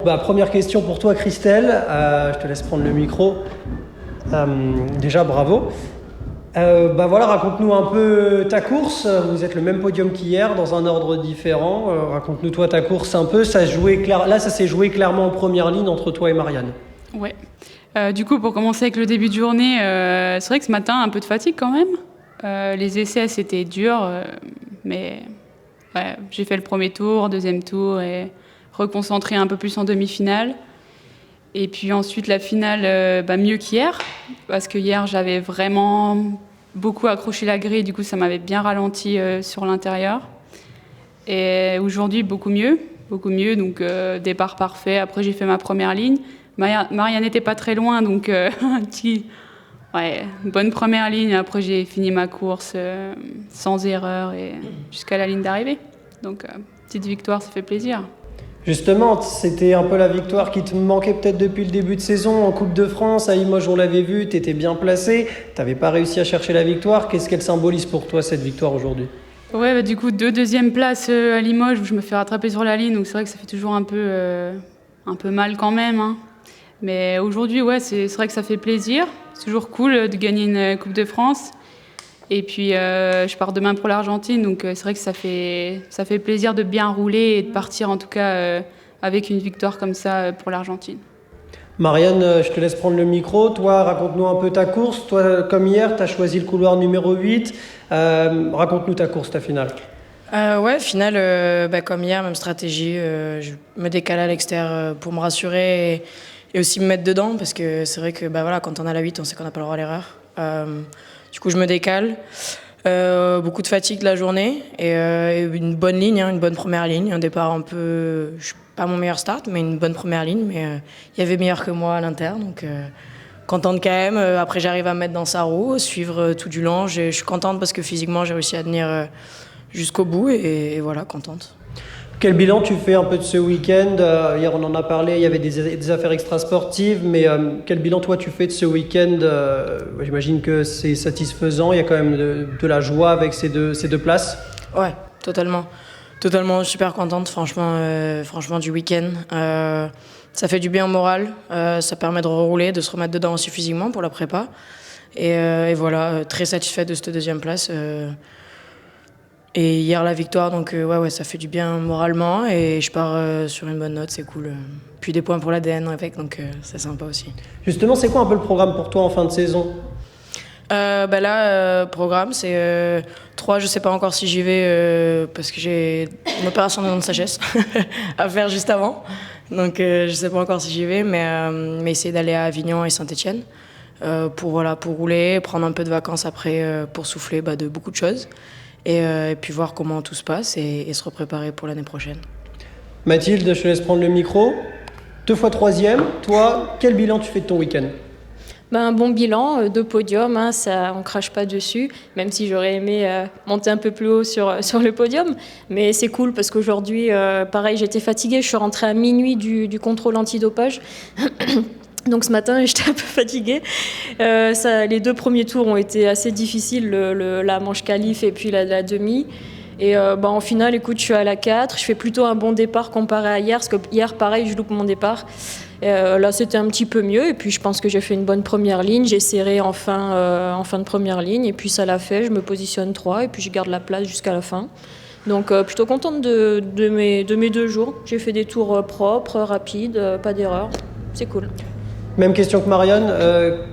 Première question pour toi, Christelle. Je te laisse prendre le micro. Déjà, bravo. Raconte-nous un peu ta course. Vous êtes le même podium qu'hier, dans un ordre différent. Raconte-nous toi ta course un peu. Ça s'est joué clairement en première ligne entre toi et Marianne. Ouais. Du coup, pour commencer avec le début de journée, c'est vrai que ce matin, un peu de fatigue quand même. Les essais, c'était dur, mais ouais, j'ai fait le premier tour, deuxième tour et reconcentré un peu plus en demi-finale. Et puis ensuite, la finale, mieux qu'hier, parce que hier, j'avais vraiment beaucoup accroché la grille, du coup, ça m'avait bien ralenti sur l'intérieur. Et aujourd'hui, beaucoup mieux, donc départ parfait. Après, j'ai fait ma première ligne. Marianne n'était pas très loin, donc bonne première ligne. Après, j'ai fini ma course sans erreur et jusqu'à la ligne d'arrivée. Donc, petite victoire, ça fait plaisir. Justement, c'était un peu la victoire qui te manquait peut-être depuis le début de saison en Coupe de France. À Limoges, on l'avait vu, tu étais bien placé. Tu n'avais pas réussi à chercher la victoire. Qu'est-ce qu'elle symbolise pour toi, cette victoire aujourd'hui ? Ouais, du coup, 2 deuxièmes places à Limoges où je me fais rattraper sur la ligne. Donc, c'est vrai que ça fait toujours un peu mal quand même. Hein. Mais aujourd'hui, ouais, c'est vrai que ça fait plaisir. C'est toujours cool de gagner une Coupe de France. Et puis, je pars demain pour l'Argentine, donc c'est vrai que ça fait plaisir de bien rouler et de partir en tout cas avec une victoire comme ça pour l'Argentine. Marianne, je te laisse prendre le micro. Toi, raconte-nous un peu ta course. Toi, comme hier, tu as choisi le couloir numéro 8. Raconte-nous ta course, ta finale. Finale, comme hier, même stratégie. Je me décale à l'extérieur pour me rassurer et aussi me mettre dedans, parce que c'est vrai que quand on a la 8, on sait qu'on n'a pas le droit à l'erreur. Du coup, je me décale. Beaucoup de fatigue la journée et une bonne ligne, une bonne première ligne. Un départ un peu... pas mon meilleur start, mais une bonne première ligne. Mais il y avait meilleur que moi à l'inter, donc contente quand même. Après, j'arrive à me mettre dans sa roue, suivre tout du long. Je suis contente parce que physiquement, j'ai réussi à tenir jusqu'au bout et voilà, contente. Quel bilan tu fais un peu de ce week-end ? Hier, on en a parlé, il y avait des affaires extrasportives, mais quel bilan, toi, tu fais de ce week-end ? J'imagine que c'est satisfaisant, il y a quand même de la joie avec ces deux places. Ouais, totalement. Totalement, super contente, franchement du week-end. Ça fait du bien au moral, ça permet de rerouler, de se remettre dedans aussi physiquement pour la prépa. Et voilà, très satisfaite de cette deuxième place. Et hier la victoire, donc ça fait du bien moralement et je pars sur une bonne note, c'est cool. Puis des points pour l'ADN avec, donc c'est sympa aussi. Justement, c'est quoi un peu le programme pour toi en fin de saison ? Programme, c'est 3, je sais pas encore si j'y vais parce que j'ai une opération de nom de sagesse à faire juste avant. Donc je sais pas encore si j'y vais, mais essayer d'aller à Avignon et Saint-Etienne pour rouler, prendre un peu de vacances après pour souffler de beaucoup de choses. Et puis voir comment tout se passe et se repréparer pour l'année prochaine. Mathilde, je te laisse prendre le micro. 2 fois 3e, toi, quel bilan tu fais de ton week-end ? Un bon bilan, 2 podiums, ça, on crache pas dessus, même si j'aurais aimé monter un peu plus haut sur le podium. Mais c'est cool parce qu'aujourd'hui, pareil, j'étais fatiguée, je suis rentrée à minuit du contrôle antidopage. Donc ce matin, j'étais un peu fatiguée. Les 2 premiers tours ont été assez difficiles, la manche qualif et puis la demi. Et en finale, écoute, je suis à la 4. Je fais plutôt un bon départ comparé à hier, parce que hier, pareil, je loupe mon départ. Là, c'était un petit peu mieux. Et puis, je pense que j'ai fait une bonne première ligne. J'ai serré en fin de première ligne. Et puis, ça l'a fait. Je me positionne 3. Et puis, je garde la place jusqu'à la fin. Donc, plutôt contente de mes 2 jours. J'ai fait des tours propres, rapides, pas d'erreur. C'est cool. Même question que Marianne,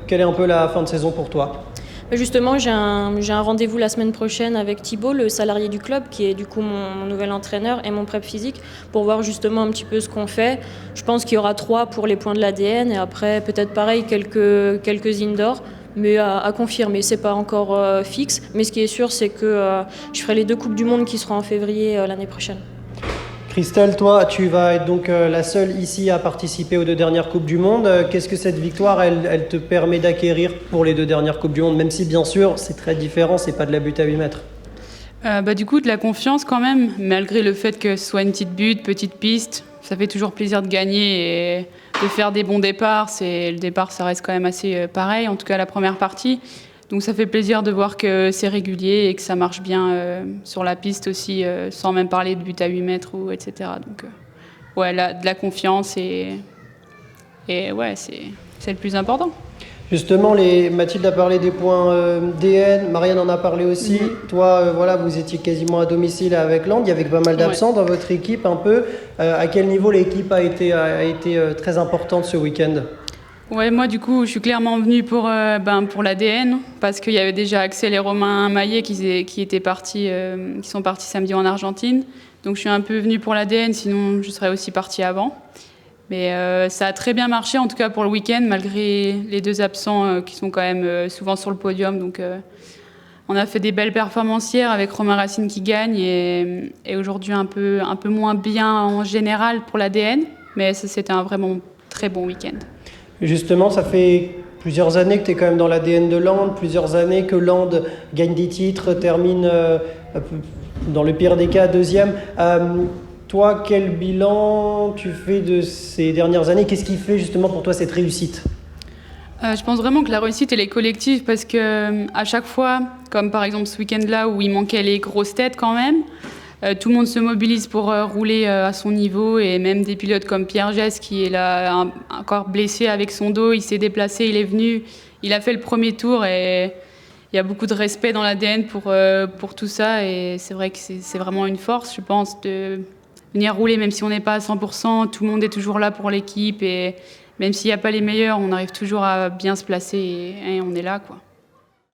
quelle est un peu la fin de saison pour toi ? Justement, j'ai un rendez-vous la semaine prochaine avec Thibaut, le salarié du club, qui est du coup mon nouvel entraîneur et mon prep physique, pour voir justement un petit peu ce qu'on fait. Je pense qu'il y aura 3 pour les points de l'ADN et après peut-être pareil quelques indoors, mais à confirmer. C'est pas encore fixe, mais ce qui est sûr, c'est que je ferai les 2 Coupes du Monde qui seront en février l'année prochaine. Christelle, toi, tu vas être donc la seule ici à participer aux 2 dernières Coupes du Monde. Qu'est-ce que cette victoire, elle te permet d'acquérir pour les 2 dernières Coupes du Monde ? Même si, bien sûr, c'est très différent, c'est pas de la butte à 8 mètres. Du coup, de la confiance quand même, malgré le fait que ce soit une petite piste. Ça fait toujours plaisir de gagner et de faire des bons départs. Le départ, ça reste quand même assez pareil, en tout cas la première partie. Donc ça fait plaisir de voir que c'est régulier et que ça marche bien sur la piste aussi, sans même parler de but à 8 mètres, etc. Donc ouais, de la confiance et ouais, c'est le plus important. Justement, Mathilde a parlé des points DN, Marianne en a parlé aussi. Toi, voilà, vous étiez quasiment à domicile avec Land. Il y avait pas mal d'absents dans votre équipe un peu. À quel niveau l'équipe a été très importante ce week-end? Ouais, moi du coup, je suis clairement venue pour l'ADN parce qu'il y avait déjà Axel et Romain Maillet qui sont partis samedi en Argentine. Donc je suis un peu venue pour l'ADN, sinon je serais aussi partie avant. Mais ça a très bien marché, en tout cas pour le week-end, malgré les 2 absents qui sont quand même souvent sur le podium. Donc on a fait des belles performances hier avec Romain Racine qui gagne et aujourd'hui un peu moins bien en général pour l'ADN. Mais c'était un vraiment très bon week-end. Justement, ça fait plusieurs années que tu es quand même dans l'ADN de Land, plusieurs années que Land gagne des titres, termine dans le pire des cas 2e. Toi, quel bilan tu fais de ces dernières années? Qu'est-ce qui fait justement pour toi cette réussite? Je pense vraiment que la réussite, elle est collective parce que à chaque fois, comme par exemple ce week-end-là où il manquait les grosses têtes quand même, tout le monde se mobilise pour rouler à son niveau et même des pilotes comme Pierre Gess qui est là encore blessé avec son dos, il s'est déplacé, il est venu, il a fait le premier tour et il y a beaucoup de respect dans l'ADN pour tout ça et c'est vrai que c'est vraiment une force, je pense, de venir rouler même si on n'est pas à 100%, tout le monde est toujours là pour l'équipe et même s'il n'y a pas les meilleurs, on arrive toujours à bien se placer et on est là, quoi.